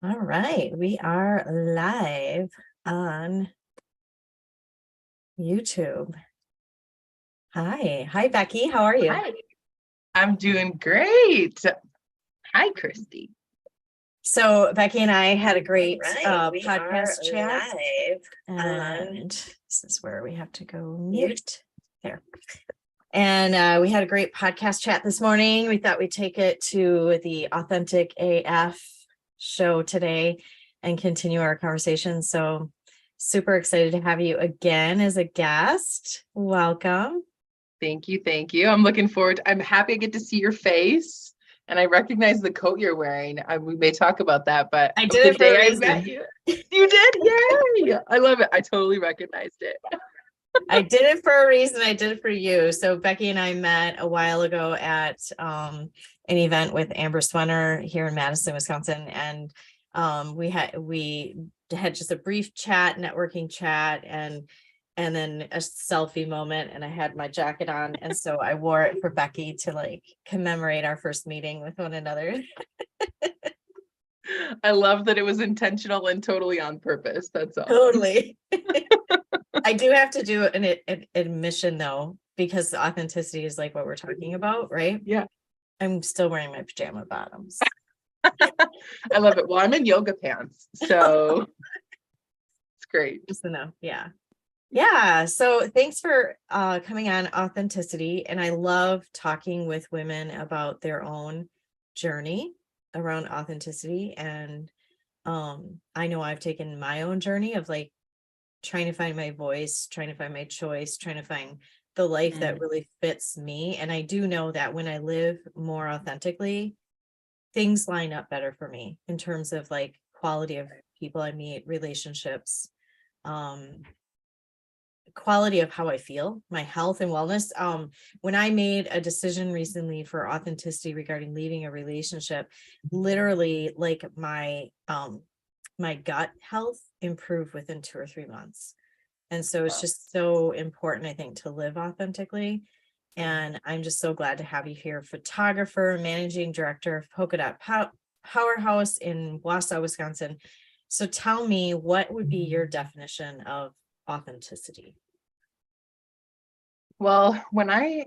All right, we are live on YouTube. Hi, Becky. How are you? Hi, I'm doing great. Hi, Christy. So Becky and I had a great We podcast are chat, live and this is where we have to go mute there. And we had a great podcast chat this morning. We thought we'd take it to the Authentic AF show today and continue our conversation. So super excited to have you again as a guest. Welcome. Thank you. Thank you. I'm looking forward. I'm happy I get to see your face and I recognize the coat you're wearing. We may talk about that, but I the did it for a day I reason. met you, you did? Yay! I love it. I totally recognized it. I did it for a reason. I did it for you. So Becky and I met a while ago at an event with Amber Swenner here in Madison, Wisconsin, and we had just a brief chat, networking chat, and then a selfie moment. And I had my jacket on, and so I wore it for Becky to like commemorate our first meeting with one another. I love that it was intentional and totally on purpose. That's awesome. Totally. I do have to do an admission though, because authenticity is like what we're talking about, right? Yeah. I'm still wearing my pajama bottoms. I love it. Well, I'm in yoga pants, so it's great. Just to know. Yeah. Yeah. So thanks for coming on Authenticity. And I love talking with women about their own journey around authenticity. And I know I've taken my own journey of like trying to find my voice, trying to find my choice, trying to find the life that really fits me. And I do know that when I live more authentically, things line up better for me in terms of like quality of people I meet, relationships, quality of how I feel, my health and wellness. When I made a decision recently for authenticity regarding leaving a relationship, literally like my gut health improved within 2 or 3 months. And so it's just so important, I think, to live authentically. And I'm just so glad to have you here, photographer, managing director of Polka Dot Powerhouse in Wausau, Wisconsin. So tell me, what would be your definition of authenticity? Well, when I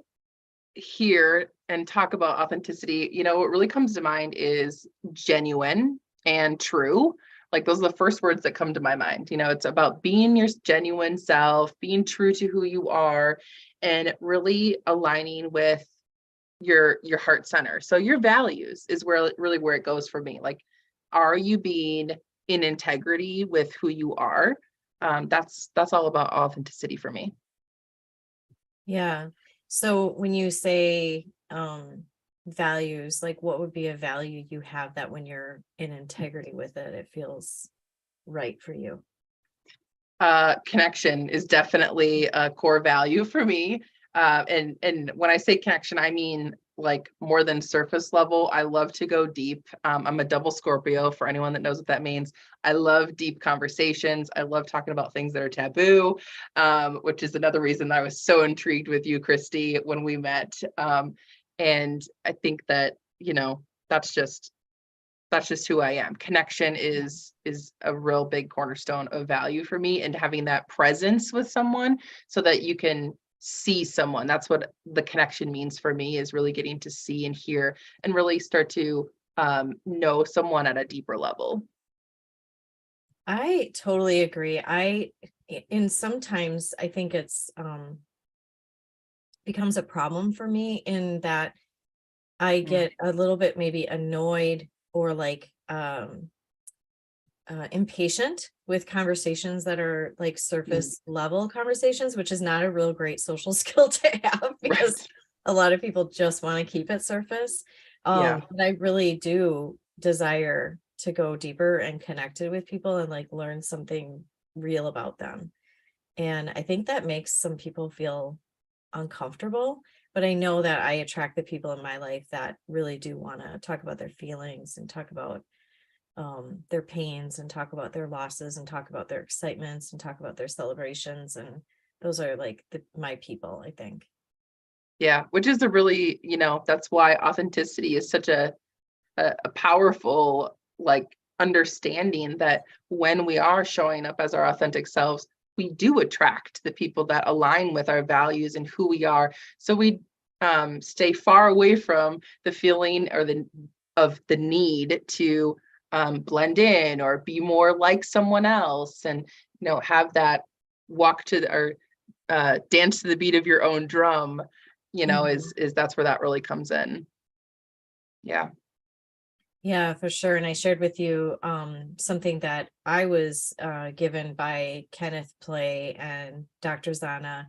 hear and talk about authenticity, what really comes to mind is genuine and true. Like those are the first words that come to my mind. It's about being your genuine self, being true to who you are, and really aligning with your heart center. So your values is where it goes for me. Like, are you being in integrity with who you are? That's all about authenticity for me. Yeah. So when you say values, like what would be a value you have that when you're in integrity with it, it feels right for you? Connection is definitely a core value for me. And when I say connection, I mean like more than surface level. I love to go deep. I'm a double Scorpio, for anyone that knows what that means. I love deep conversations. I love talking about things that are taboo, which is another reason that I was so intrigued with you, Christy, when we met. And I think that, that's just who I am. Connection is a real big cornerstone of value for me, and having that presence with someone so that you can see someone. That's what the connection means for me, is really getting to see and hear and really start to know someone at a deeper level. I totally agree. And sometimes I think it's becomes a problem for me in that I get a little bit maybe annoyed or like impatient with conversations that are like surface level conversations, which is not a real great social skill to have, because a lot of people just want to keep it surface. But I really do desire to go deeper and connected with people and like learn something real about them. And I think that makes some people feel uncomfortable, but I know that I attract the people in my life that really do want to talk about their feelings and talk about their pains and talk about their losses and talk about their excitements and talk about their celebrations. And those are like my people, I think. Yeah, which is a really, that's why authenticity is such a powerful like understanding that when we are showing up as our authentic selves, we do attract the people that align with our values and who we are. So we stay far away from the feeling or the need to blend in or be more like someone else, and have that walk to or dance to the beat of your own drum. Is that's where that really comes in. Yeah. Yeah, for sure. And I shared with you something that I was given by Kenneth Play and Dr. Zana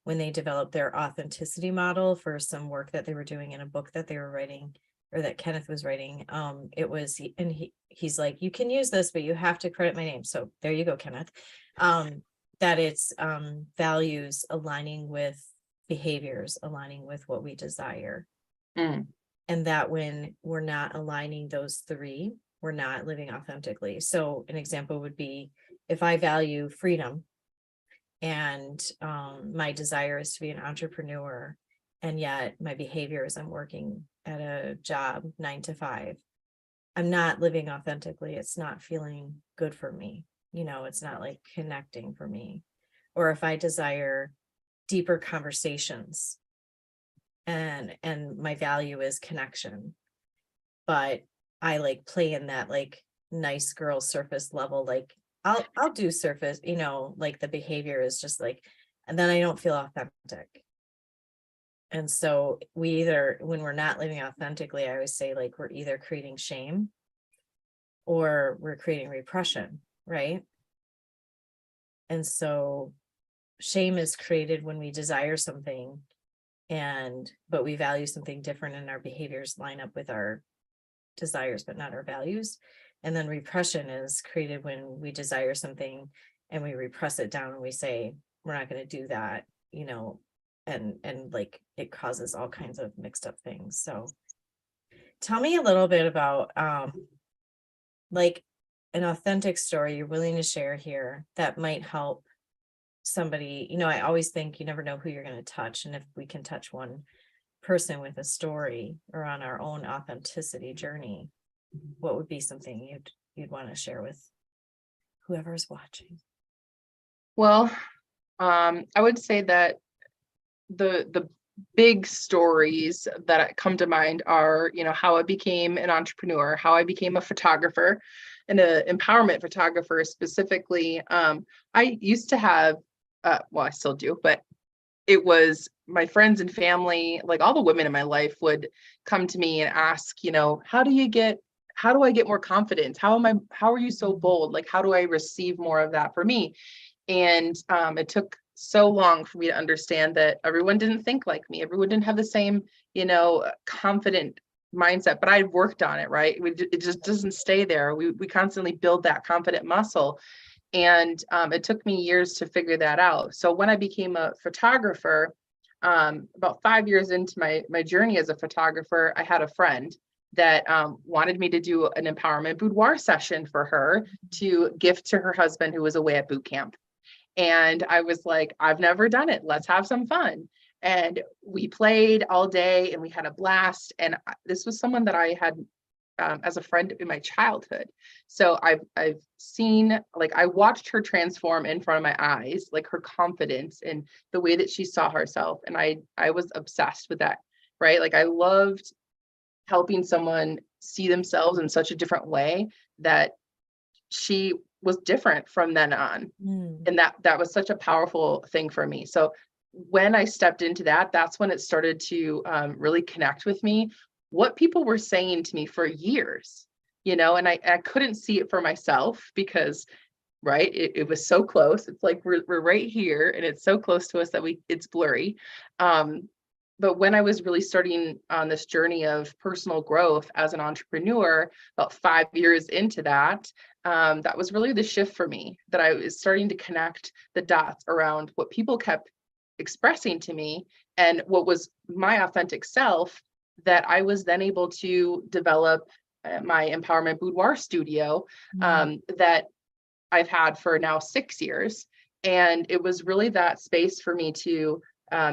when they developed their authenticity model for some work that they were doing in a book that they were writing, or that Kenneth was writing. It was, and he's like, you can use this, but you have to credit my name. So there you go, Kenneth. That it's values aligning with behaviors, aligning with what we desire. And that when we're not aligning those three, we're not living authentically. So an example would be, if I value freedom and my desire is to be an entrepreneur, and yet my behavior is I'm working at a job 9 to 5, I'm not living authentically. It's not feeling good for me. It's not like connecting for me. Or if I desire deeper conversations, and my value is connection, but I like play in that like nice girl surface level, like I'll do surface, like the behavior is just like, and then I don't feel authentic. And so we either, when we're not living authentically, I always say, like, we're either creating shame or we're creating repression, right? And so shame is created when we desire something, but we value something different, and our behaviors line up with our desires but not our values. And then repression is created when we desire something and we repress it down and we say we're not going to do that, and like it causes all kinds of mixed up things. So tell me a little bit about like an authentic story you're willing to share here that might help somebody. I always think you never know who you're going to touch, and if we can touch one person with a story or on our own authenticity journey, what would be something you'd want to share with whoever's watching? Well, I would say that the big stories that come to mind are, how I became an entrepreneur, how I became a photographer, and an empowerment photographer specifically. I used to have, well, I still do, but it was my friends and family, like all the women in my life would come to me and ask, how do I get more confidence? How are you so bold? Like, how do I receive more of that for me? And it took so long for me to understand that everyone didn't think like me. Everyone didn't have the same, confident mindset, but I worked on it, right? It just doesn't stay there. We constantly build that confident muscle. And it took me years to figure that out. So when I became a photographer, about 5 years into my journey as a photographer, I had a friend that wanted me to do an empowerment boudoir session for her to gift to her husband who was away at boot camp. And I was like, I've never done it. Let's have some fun. And we played all day and we had a blast. And this was someone that I had as a friend in my childhood. So I've seen, like, I watched her transform in front of my eyes, like her confidence and the way that she saw herself. And I was obsessed with that, right? Like, I loved helping someone see themselves in such a different way that she was different from then on. And that was such a powerful thing for me. So when I stepped into that, that's when it started to really connect with me, what people were saying to me for years, and I couldn't see it for myself because, right, it was so close. It's like we're right here and it's so close to us that it's blurry. But when I was really starting on this journey of personal growth as an entrepreneur, about 5 years into that, that was really the shift for me, that I was starting to connect the dots around what people kept expressing to me and what was my authentic self, that I was then able to develop my empowerment boudoir studio that I've had for now 6 years. And it was really that space for me to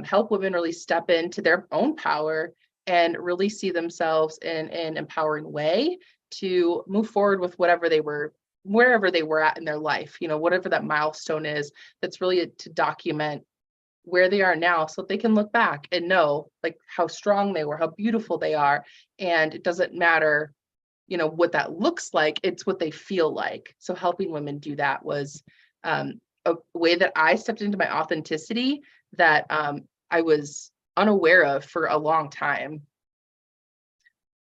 help women really step into their own power and really see themselves in an empowering way, to move forward with whatever they were, wherever they were at in their life, whatever that milestone is, that's really to document where they are now so they can look back and know like how strong they were, how beautiful they are. And it doesn't matter, what that looks like, it's what they feel like. So helping women do that was a way that I stepped into my authenticity that I was unaware of for a long time.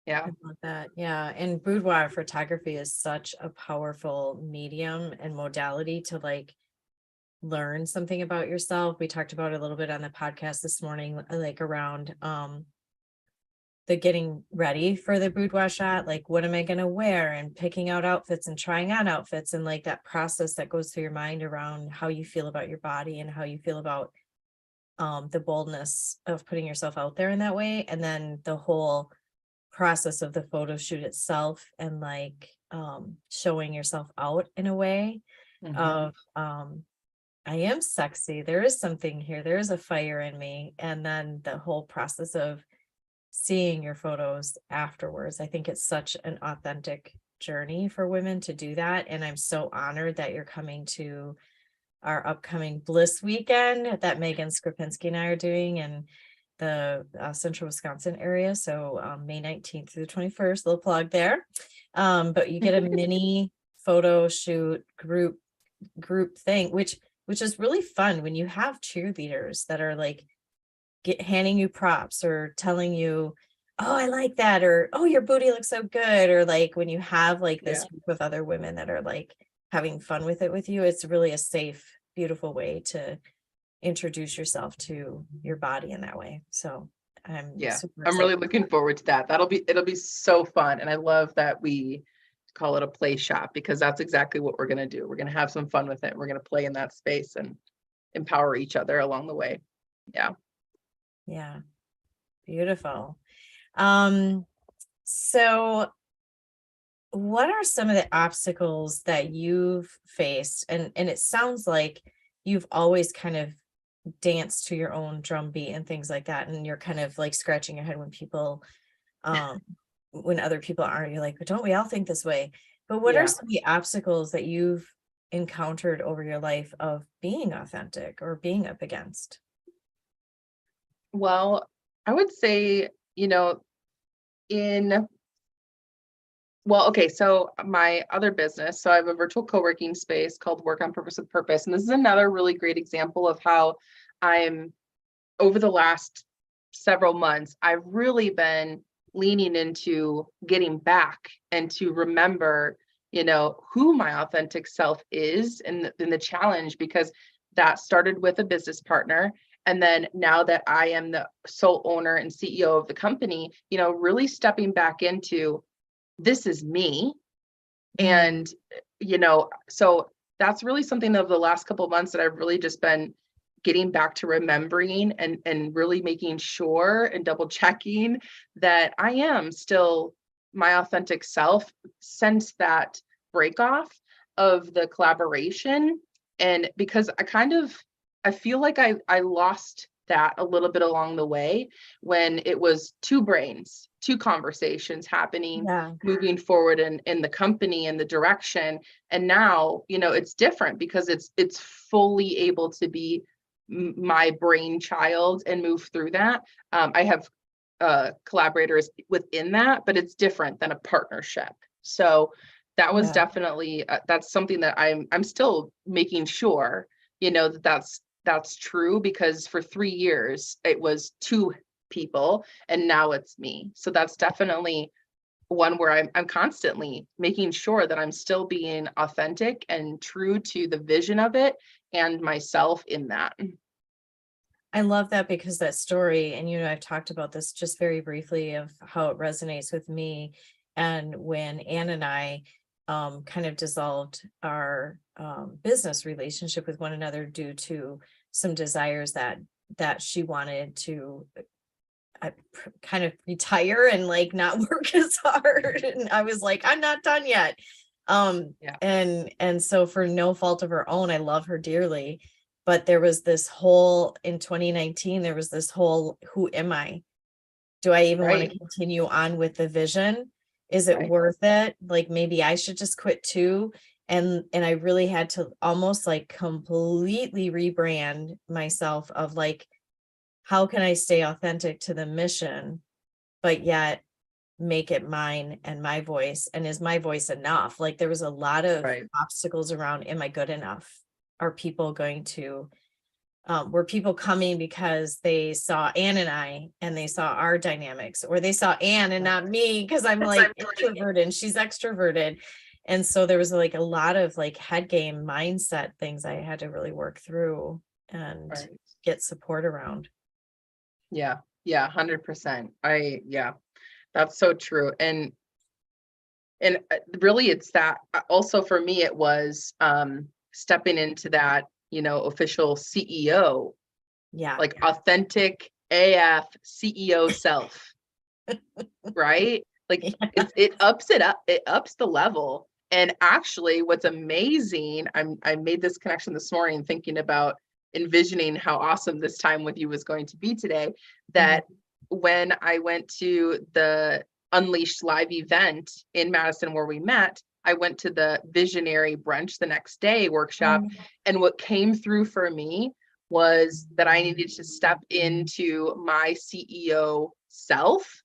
Yeah. I love that. Yeah. And boudoir photography is such a powerful medium and modality to like learn something about yourself. We talked about it a little bit on the podcast this morning, like around the getting ready for the boudoir shot, like what am I going to wear, and picking out outfits and trying on outfits, and like that process that goes through your mind around how you feel about your body and how you feel about the boldness of putting yourself out there in that way. And then the whole process of the photo shoot itself, and like showing yourself out in a way of I am sexy, there is something here, there is a fire in me. And then the whole process of seeing your photos afterwards, I think it's such an authentic journey for women to do that. And I'm so honored that you're coming to our upcoming Bliss weekend that Megan Skripinski and I are doing in the central Wisconsin area. So May 19th through the 21st, little plug there. But you get a mini photo shoot group thing, which is really fun when you have cheerleaders that are like handing you props or telling you, oh, I like that, or oh, your booty looks so good, or like when you have like this group of other women that are like having fun with it with you, it's really a safe, beautiful way to introduce yourself to your body in that way. So I'm really looking forward to that. It'll be so fun. And I love that we call it a play shop, because that's exactly what we're going to do. We're going to have some fun with it. We're going to play in that space and empower each other along the way. Yeah. Beautiful. So what are some of the obstacles that you've faced? And it sounds like you've always kind of danced to your own drum beat and things like that. And you're kind of like scratching your head when people, when other people aren't, you're like, but don't we all think this way? But what are some of the obstacles that you've encountered over your life of being authentic or being up against? Well, I would say, so my other business, so I have a virtual co-working space called Work on Purpose with Purpose. And this is another really great example of how I'm, over the last several months, I've really been leaning into getting back and to remember, who my authentic self is in the challenge, because that started with a business partner. And then now that I am the sole owner and CEO of the company, really stepping back into, this is me. And, so that's really something of the last couple of months that I've really just been getting back to remembering and really making sure and double checking that I am still my authentic self since that break off of the collaboration. And because I feel like I lost that a little bit along the way when it was two brains, two conversations happening, moving forward in the company and the direction. And now, it's different because it's fully able to be my brainchild and move through that. I have collaborators within that, but it's different than a partnership. So that was definitely, that's something that I'm still making sure, that's true, because for 3 years it was two people and now it's me. So that's definitely one where I'm constantly making sure that I'm still being authentic and true to the vision of it and myself in that. I love that, because that story, and I've talked about this just very briefly of how it resonates with me. And when Ann and I kind of dissolved our business relationship with one another due to some desires that she wanted to kind of retire and like not work as hard. And I was like, I'm not done yet. And so for no fault of her own, I love her dearly. But there was this whole, in 2019, there was this whole, who am I? Do I even want to continue on with the vision? Is it Right. worth it? Like maybe I should just quit too. And I really had to almost like completely rebrand myself of like, how can I stay authentic to the mission, but yet make it mine and my voice? And is my voice enough? Like there was a lot of Right. obstacles around, am I good enough? Are people going to, were people coming because they saw Anne and I and they saw our dynamics, or they saw Anne and not me because I'm like introverted and she's extroverted. And so there was like a lot of like head game mindset things I had to really work through and Right. get support around. Yeah. Yeah. 100%. Yeah, that's so true. And really it's that also for me, it was, stepping into that, official CEO, Yeah. like authentic AF CEO self, right? Like it ups the level. And actually what's amazing, I made this connection this morning thinking about envisioning how awesome this time with you was going to be today, that when I went to the Unleashed live event in Madison where we met, I went to the visionary brunch the next day workshop. And what came through for me was that I needed to step into my CEO self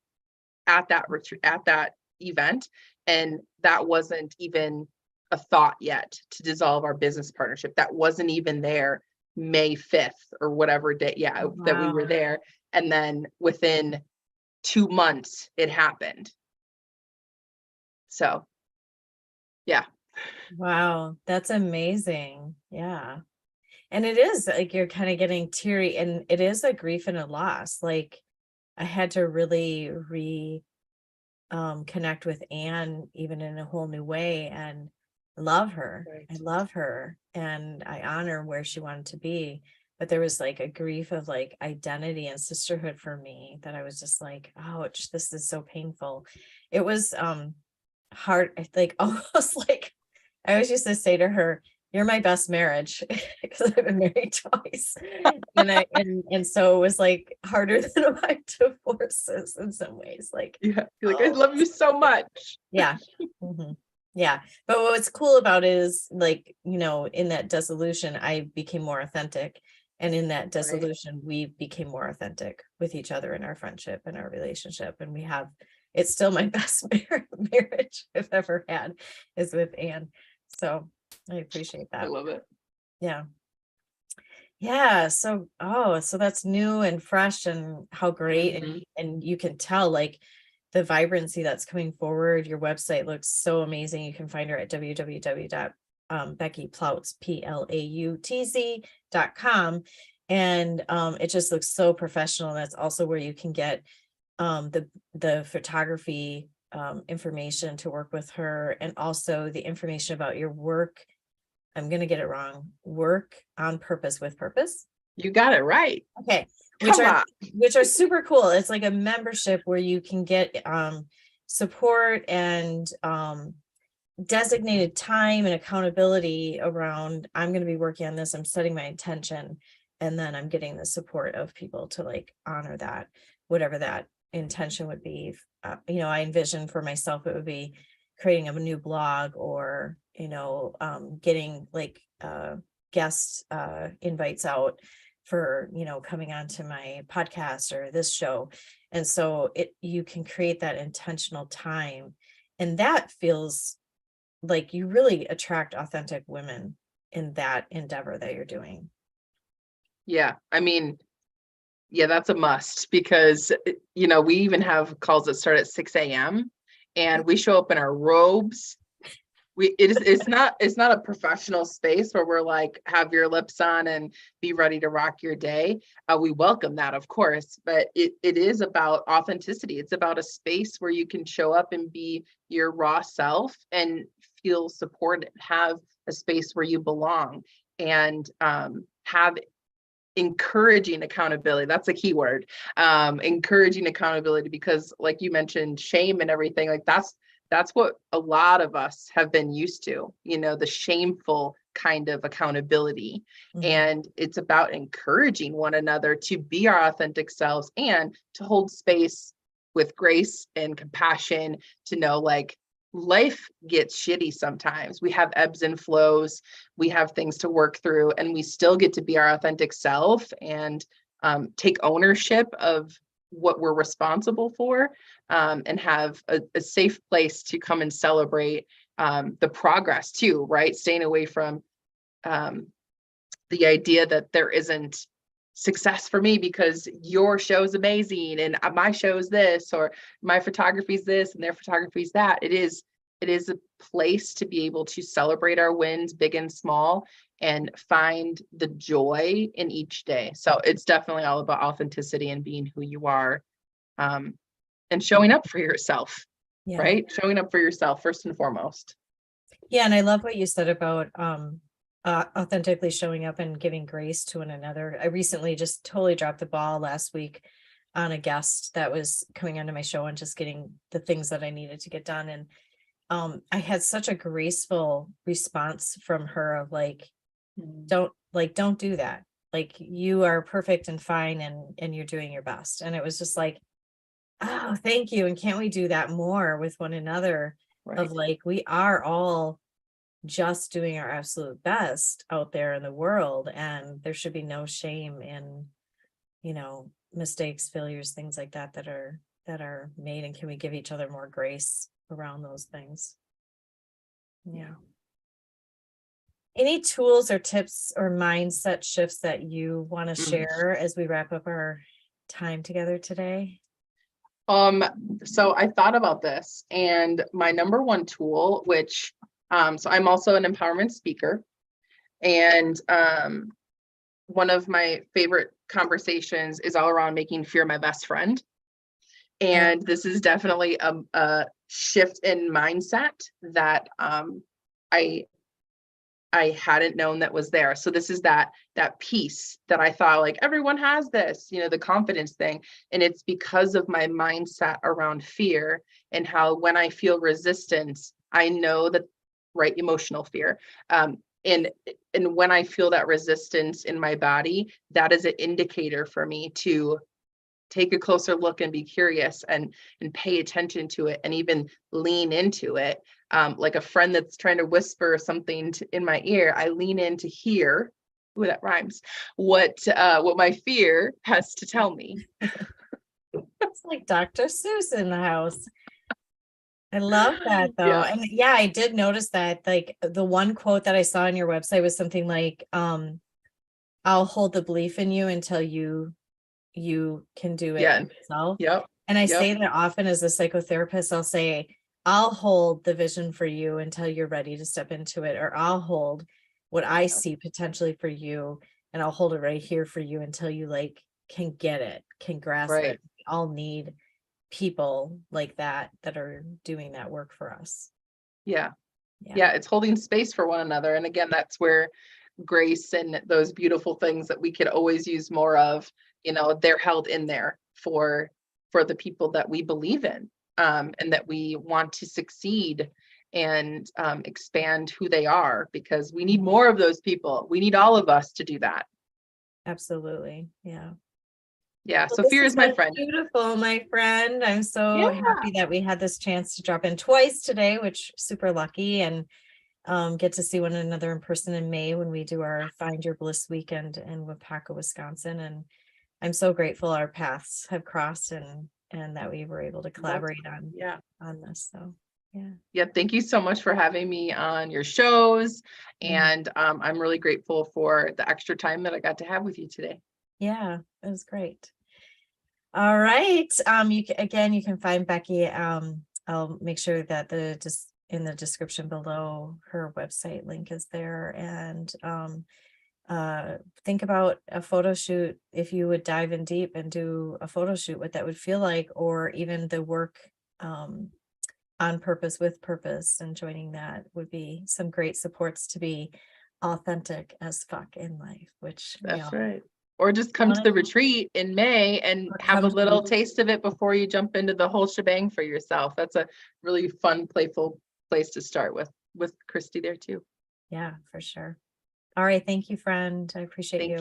at that retreat, at that event. And that wasn't even a thought yet to dissolve our business partnership. That wasn't even there May 5th or whatever day, that we were there. And then within 2 months, it happened. So, yeah. Wow, that's amazing. Yeah. And it is like you're kind of getting teary, and it is a grief and a loss. Like I had to really connect with Anne even in a whole new way and love her. Right. I love her and I honor where she wanted to be. But there was like a grief of like identity and sisterhood for me that I was just like, ouch, this is so painful. It was hard, like almost like I always used to say to her, you're my best marriage because I've been married twice. And so it was like harder than my divorces in some ways. Like, Yeah. You're like, I love you so much. yeah. Mhm. Yeah. But what's cool about it is like, in that dissolution, I became more authentic. And in that dissolution, we became more authentic with each other in our friendship and our relationship. And it's still my best marriage I've ever had is with Anne. So I appreciate I that. love it. Yeah. Yeah. So that's new and fresh and how great. And you can tell like the vibrancy that's coming forward. Your website looks so amazing. You can find her at www.beckyplautz, PLAUTZ.com. And it just looks so professional. That's also where you can get the photography information to work with her, and also the information about your work. I'm going to get it wrong. Work on purpose with purpose. You got it right. Okay. Come on. Which are super cool. It's like a membership where you can get support and designated time and accountability around, I'm going to be working on this. I'm setting my intention. And then I'm getting the support of people to like honor that, whatever that intention would be. I envision for myself, it would be creating a new blog or, getting like guest invites out for, coming onto my podcast or this show. And so you can create that intentional time. And that feels like you really attract authentic women in that endeavor that you're doing. Yeah. I mean, yeah, that's a must because, we even have calls that start at 6 a.m. and we show up in our robes. It's not a professional space where we're like, have your lips on and be ready to rock your day. We welcome that, of course, but it is about authenticity. It's about a space where you can show up and be your raw self and feel supported, have a space where you belong, and have encouraging accountability. That's a key word. Encouraging accountability, because like you mentioned, shame and everything, like that's what a lot of us have been used to, the shameful kind of accountability. And it's about encouraging one another to be our authentic selves and to hold space with grace and compassion, to know like life gets shitty sometimes. We have ebbs and flows, we have things to work through, and we still get to be our authentic self and take ownership of what we're responsible for, and have a safe place to come and celebrate the progress too, right? Staying away from the idea that there isn't success for me because your show's amazing and my show's this, or my photography's this and their photography's that. It is a place to be able to celebrate our wins, big and small, and find the joy in each day. So it's definitely all about authenticity and being who you are, and showing up for yourself, right? Showing up for yourself first and foremost. Yeah. And I love what you said about authentically showing up and giving grace to one another. I recently just totally dropped the ball last week on a guest that was coming onto my show and just getting the things that I needed to get done. And I had such a graceful response from her of like, don't do that. Like, you are perfect and fine, and you're doing your best. And it was just like, oh, thank you. And can't we do that more with one another? Right. Of like, we are all just doing our absolute best out there in the world, and there should be no shame in, mistakes, failures, things like that that are made. And can we give each other more grace around those things? Yeah. Any tools or tips or mindset shifts that you want to share as we wrap up our time together today? So I thought about this, and my number one tool, which so I'm also an empowerment speaker, and one of my favorite conversations is all around making fear my best friend. And this is definitely a shift in mindset that I hadn't known that was there. So this is that piece that I thought like everyone has this, the confidence thing. And it's because of my mindset around fear, and how when I feel resistance, I know that, right, emotional fear. And when I feel that resistance in my body, that is an indicator for me to take a closer look and be curious and pay attention to it, and even lean into it. Like a friend that's trying to whisper something in my ear, I lean in to hear, ooh, that rhymes, what my fear has to tell me. It's like Dr. Seuss in the house. I love that though. Yeah. And yeah, I did notice that, like, the one quote that I saw on your website was something like, I'll hold the belief in you until you can do it yourself. Yep. And I say that often as a psychotherapist. I'll say, I'll hold the vision for you until you're ready to step into it, or I'll hold what I see potentially for you, and I'll hold it right here for you until you can get it, can grasp it. We all need people like that are doing that work for us. Yeah, it's holding space for one another. And again, that's where grace and those beautiful things that we could always use more of, they're held in there for the people that we believe in, and that we want to succeed and expand who they are, because we need more of those people. We need all of us to do that. Absolutely. Yeah. So fear is my friend. Beautiful, my friend. I'm so happy that we had this chance to drop in twice today, which super lucky, and get to see one another in person in May when we do our Find Your Bliss weekend in Wapaka, Wisconsin. And I'm so grateful our paths have crossed, and that we were able to collaborate on this. So thank you so much for having me on your shows. And I'm really grateful for the extra time that I got to have with you today. Yeah, it was great. All right. You can find Becky. I'll make sure that in the description below, her website link is there. And think about a photo shoot. If you would dive in deep and do a photo shoot, what that would feel like, or even the work on purpose with purpose, and joining that would be some great supports to be authentic as fuck in life, which that's right. Or just come to the retreat in May and have a little taste of it before you jump into the whole shebang for yourself. That's a really fun, playful place to start with Christy there too. Yeah, for sure. All right. Thank you, friend. I appreciate you.